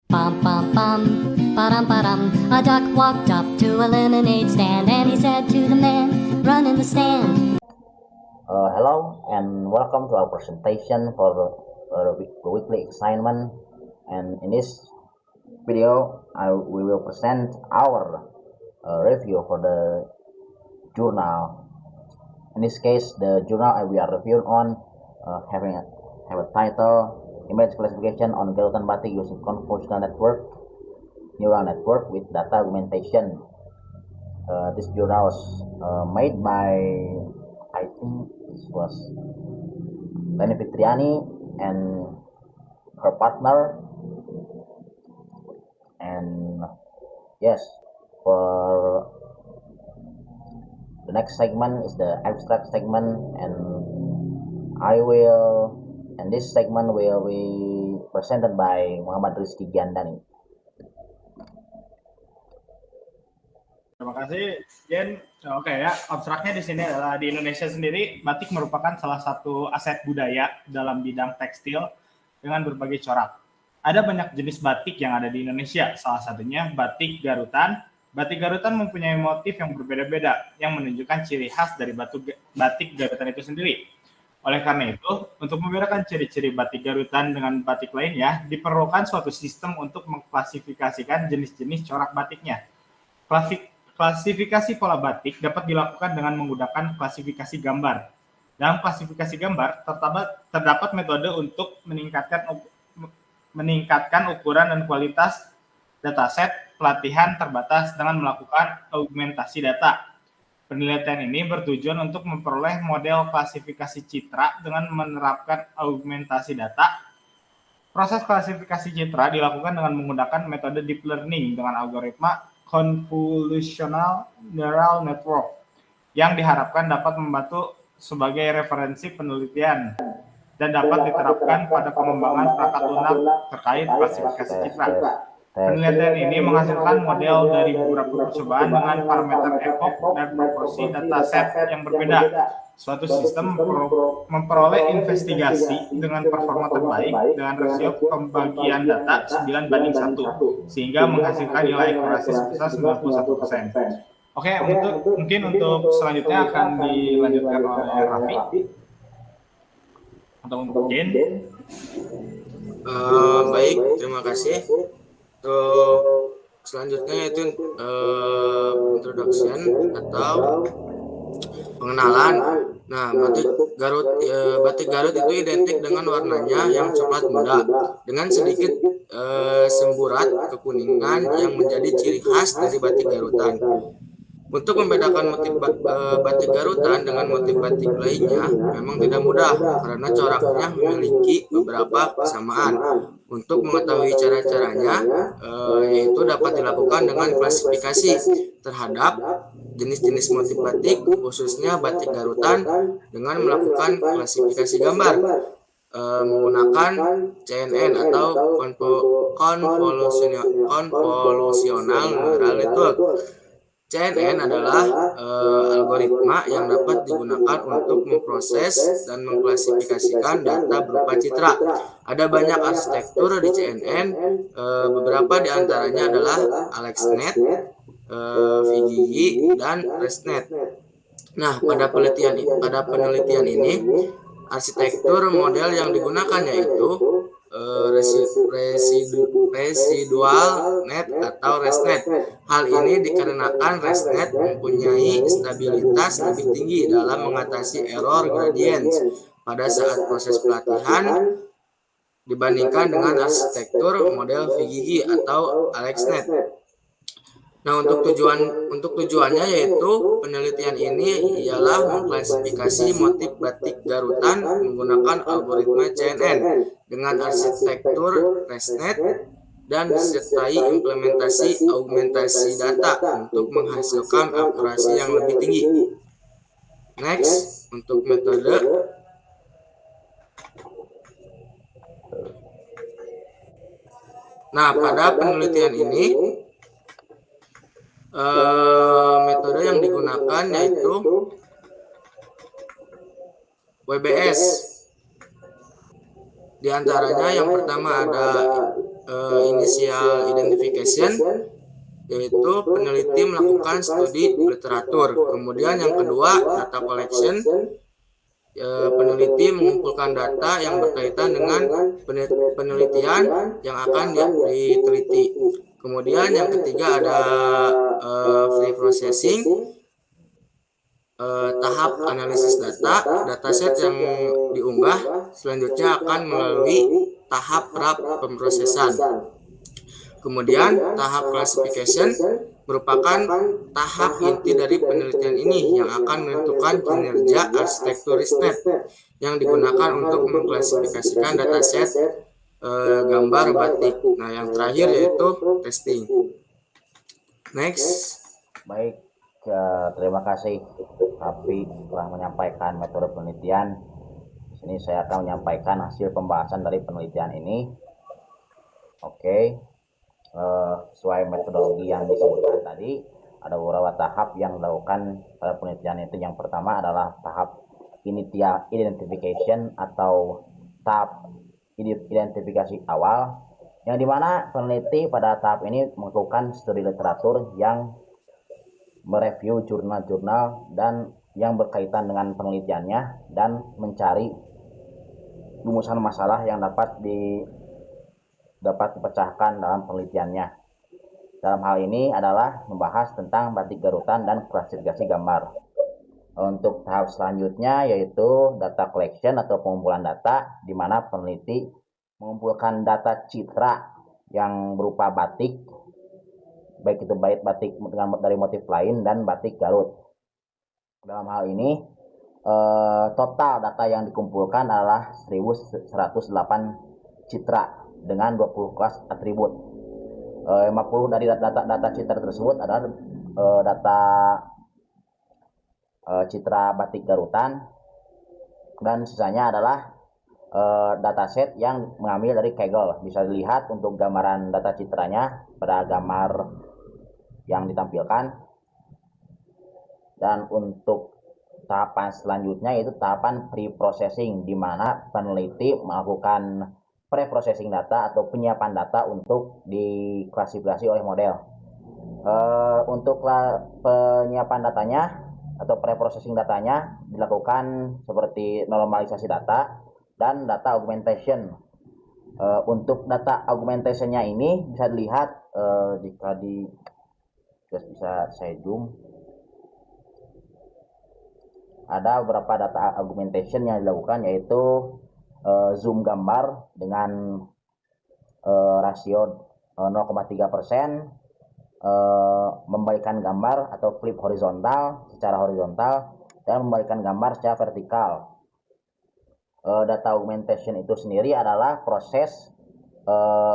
Bum bum bum, ba-dum. A duck walked up to a lemonade stand and he said to the man, run in the stand. Hello and welcome to our presentation for the weekly assignment. And in this video, we will present our review for the journal. In this case, the journal we are reviewing on have a title: Image Classification on Garutan Batik using Convolutional Neural Network with Data Augmentation. This journal was made by, I think this was Leni Fitriani and her partner. And yes, for the next segment is the abstract segment, and this segment will be presented by Muhammad Rizky Giandani. Terima kasih, Jen. Oke ya, abstraknya di sini adalah di Indonesia sendiri, batik merupakan salah satu aset budaya dalam bidang tekstil dengan berbagai corak. Ada banyak jenis batik yang ada di Indonesia, salah satunya batik Garutan. Batik Garutan mempunyai motif yang berbeda-beda yang menunjukkan ciri khas dari batik Garutan itu sendiri. Oleh karena itu, untuk membedakan ciri-ciri batik Garutan dengan batik lainnya, diperlukan suatu sistem untuk mengklasifikasikan jenis-jenis corak batiknya. Klasifikasi pola batik dapat dilakukan dengan menggunakan klasifikasi gambar. Dalam klasifikasi gambar, terdapat metode untuk meningkatkan ukuran dan kualitas dataset pelatihan terbatas dengan melakukan augmentasi data. Penelitian ini bertujuan untuk memperoleh model klasifikasi citra dengan menerapkan augmentasi data. Proses klasifikasi citra dilakukan dengan menggunakan metode deep learning dengan algoritma Convolutional Neural Network yang diharapkan dapat membantu sebagai referensi penelitian dan dapat diterapkan pada pengembangan perangkat lunak terkait klasifikasi citra. Penelitian ini menghasilkan model dari beberapa percobaan dengan parameter epoch dan proporsi dataset yang berbeda. Suatu sistem memperoleh investigasi dengan performa terbaik dengan rasio pembagian data 9:1, sehingga menghasilkan nilai akurasi sebesar 91%. Oke, mungkin untuk selanjutnya akan dilanjutkan oleh Raffi atau untuk Jen. Baik, terima kasih. Selanjutnya yaitu introduction atau pengenalan. Nah, batik Garut itu identik dengan warnanya yang coklat muda dengan sedikit semburat kekuningan yang menjadi ciri khas dari batik Garutan. Untuk membedakan motif batik Garutan dengan motif batik lainnya memang tidak mudah karena coraknya memiliki beberapa kesamaan. Untuk mengetahui cara-caranya, yaitu dapat dilakukan dengan klasifikasi terhadap jenis-jenis motif batik, khususnya batik Garutan, dengan melakukan klasifikasi gambar menggunakan CNN atau Convolutional Neural Network. CNN adalah algoritma yang dapat digunakan untuk memproses dan mengklasifikasikan data berupa citra. Ada banyak arsitektur di CNN, beberapa di antaranya adalah AlexNet, VGG, dan ResNet. Nah, pada penelitian ini, arsitektur model yang digunakan yaitu residual net atau ResNet. Hal ini dikarenakan ResNet mempunyai stabilitas lebih tinggi dalam mengatasi error gradients pada saat proses pelatihan dibandingkan dengan arsitektur model VGG atau AlexNet. Nah, untuk tujuannya yaitu penelitian ini ialah mengklasifikasi motif batik Garutan menggunakan algoritma CNN dengan arsitektur ResNet dan disertai implementasi augmentasi data untuk menghasilkan akurasi yang lebih tinggi. Next, untuk metode. Nah, pada penelitian ini metode yang digunakan yaitu WBS. Di antaranya yang pertama ada initial identification, yaitu peneliti melakukan studi literatur. Kemudian yang kedua, data collection, peneliti mengumpulkan data yang berkaitan dengan penelitian yang akan diteliti. Kemudian yang ketiga ada pre-processing, tahap analisis data. Dataset yang diunggah selanjutnya akan melalui tahap pra pemrosesan. Kemudian tahap classification merupakan tahap inti dari penelitian ini yang akan menentukan kinerja arsitektur riset yang digunakan untuk mengklasifikasikan dataset gambar batik. Nah, yang terakhir yaitu testing. Next. Baik, terima kasih Rafi telah menyampaikan metode penelitian. Di sini saya akan menyampaikan hasil pembahasan dari penelitian ini. Oke, sesuai metodologi yang disebutkan tadi, ada beberapa tahap yang dilakukan pada penelitian itu. Yang pertama adalah tahap initial identification atau tahap identifikasi awal, yang dimana peneliti pada tahap ini melakukan studi literatur yang mereview jurnal-jurnal dan yang berkaitan dengan penelitiannya dan mencari rumusan masalah yang dapat dipecahkan dalam penelitiannya. Dalam hal ini adalah membahas tentang batik garutan dan klasifikasi gambar. Untuk tahap selanjutnya yaitu data collection atau pengumpulan data, di mana peneliti mengumpulkan data citra yang berupa batik, baik itu batik dari motif lain dan batik Garut. Dalam hal ini total data yang dikumpulkan adalah 1108 citra dengan 20 kelas atribut. 50 dari data citra tersebut adalah data citra batik Garutan, dan sisanya adalah dataset yang mengambil dari Kaggle. Bisa dilihat untuk gambaran data citranya pada gambar yang ditampilkan. Dan untuk tahapan selanjutnya yaitu tahapan pre-processing, di mana peneliti melakukan pre-processing data atau penyiapan data untuk diklasifikasi oleh model. Untuk penyiapan datanya atau pre-processing datanya dilakukan seperti normalisasi data dan data augmentation. Untuk data augmentationnya ini bisa dilihat jika bisa saya zoom, ada beberapa data augmentation yang dilakukan, yaitu zoom gambar dengan rasio 0,3%, membalikkan gambar atau flip horizontal secara horizontal, dan membalikkan gambar secara vertikal. Data augmentation itu sendiri adalah proses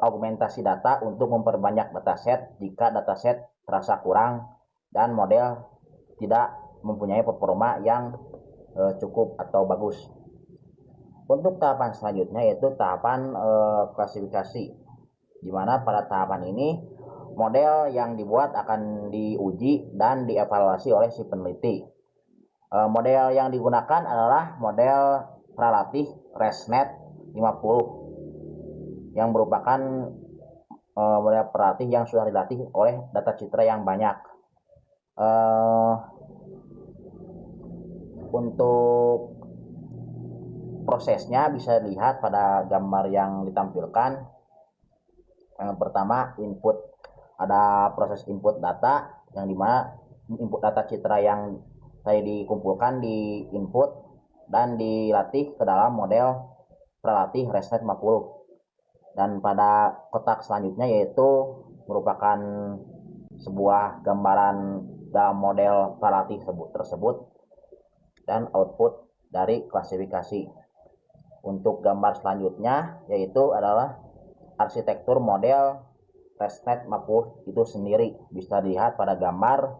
augmentasi data untuk memperbanyak dataset jika dataset terasa kurang dan model tidak mempunyai performa yang cukup atau bagus. Untuk tahapan selanjutnya yaitu tahapan klasifikasi, di mana pada tahapan ini model yang dibuat akan diuji dan dievaluasi oleh si peneliti. Model yang digunakan adalah model pralatih ResNet 50 yang merupakan model pralatih yang sudah dilatih oleh data citra yang banyak. Untuk prosesnya bisa dilihat pada gambar yang ditampilkan. Yang pertama, input. Ada proses input data, yang dimana input data citra yang tadi dikumpulkan di input dan dilatih ke dalam model pralatih ResNet 50. Dan pada kotak selanjutnya yaitu merupakan sebuah gambaran dalam model pralatih tersebut dan output dari klasifikasi. Untuk gambar selanjutnya yaitu adalah arsitektur model ResNet 50 itu sendiri. Bisa dilihat pada gambar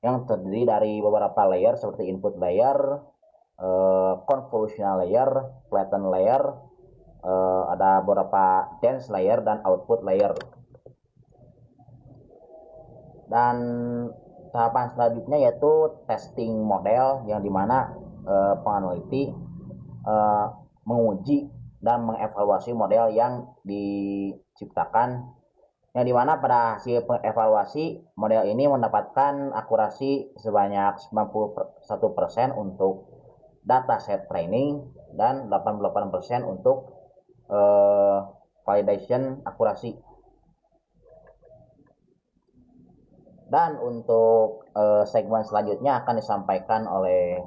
yang terdiri dari beberapa layer seperti input layer, convolutional layer, flatten layer, ada beberapa dense layer dan output layer. Dan tahapan selanjutnya yaitu testing model, yang dimana peneliti menguji dan mengevaluasi model yang diciptakan, yang dimana pada hasil evaluasi model ini mendapatkan akurasi sebanyak 91% untuk dataset training dan 88% untuk validation akurasi. Dan untuk segmen selanjutnya akan disampaikan oleh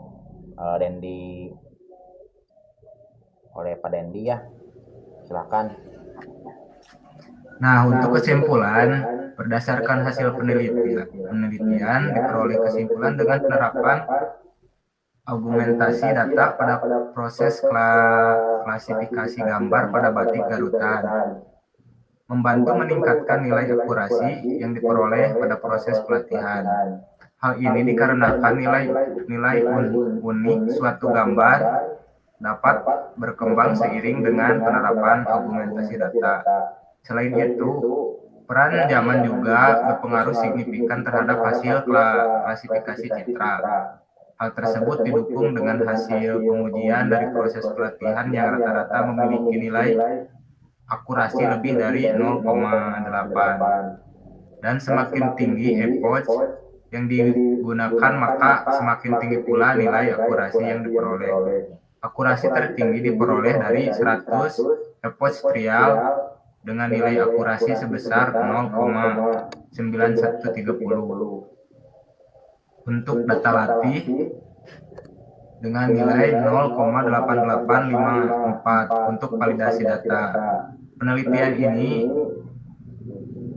Pak Dendi ya. Silakan. Nah, untuk kesimpulan, berdasarkan hasil penelitian diperoleh kesimpulan dengan penerapan augmentasi data pada proses klasifikasi gambar pada batik garutan, membantu meningkatkan nilai akurasi yang diperoleh pada proses pelatihan. Hal ini dikarenakan nilai unik suatu gambar dapat berkembang seiring dengan penerapan augmentasi data. Selain itu, peran zaman juga berpengaruh signifikan terhadap hasil klasifikasi citra. Hal tersebut didukung dengan hasil pengujian dari proses pelatihan yang rata-rata memiliki nilai akurasi lebih dari 0,8. Dan semakin tinggi approach yang digunakan, maka semakin tinggi pula nilai akurasi yang diperoleh. Akurasi tertinggi diperoleh dari 100 approach trial dengan nilai akurasi sebesar 0,9130. Untuk data latih dengan nilai 0,8854 untuk validasi data. Penelitian ini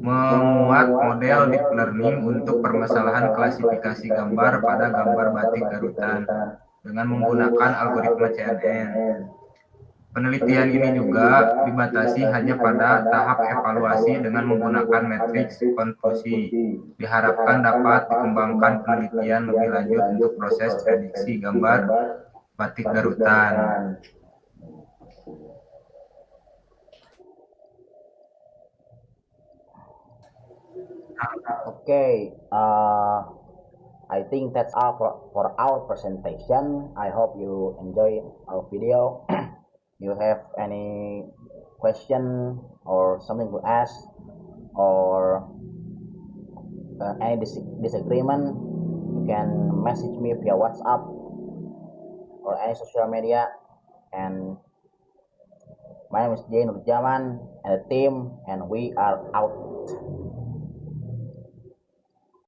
memuat model deep learning untuk permasalahan klasifikasi gambar pada gambar batik garutan dengan menggunakan algoritma CNN. Penelitian ini juga dibatasi hanya pada tahap evaluasi dengan menggunakan matriks konfusi. Diharapkan dapat dikembangkan penelitian lebih lanjut untuk proses prediksi gambar batik garutan. Okay, I think that's all for our presentation. I hope you enjoy our video. You have any question or something to ask or any disagreement, you can message me via WhatsApp or any social media. And my name is Jay Nurjaman and the team, and we are out.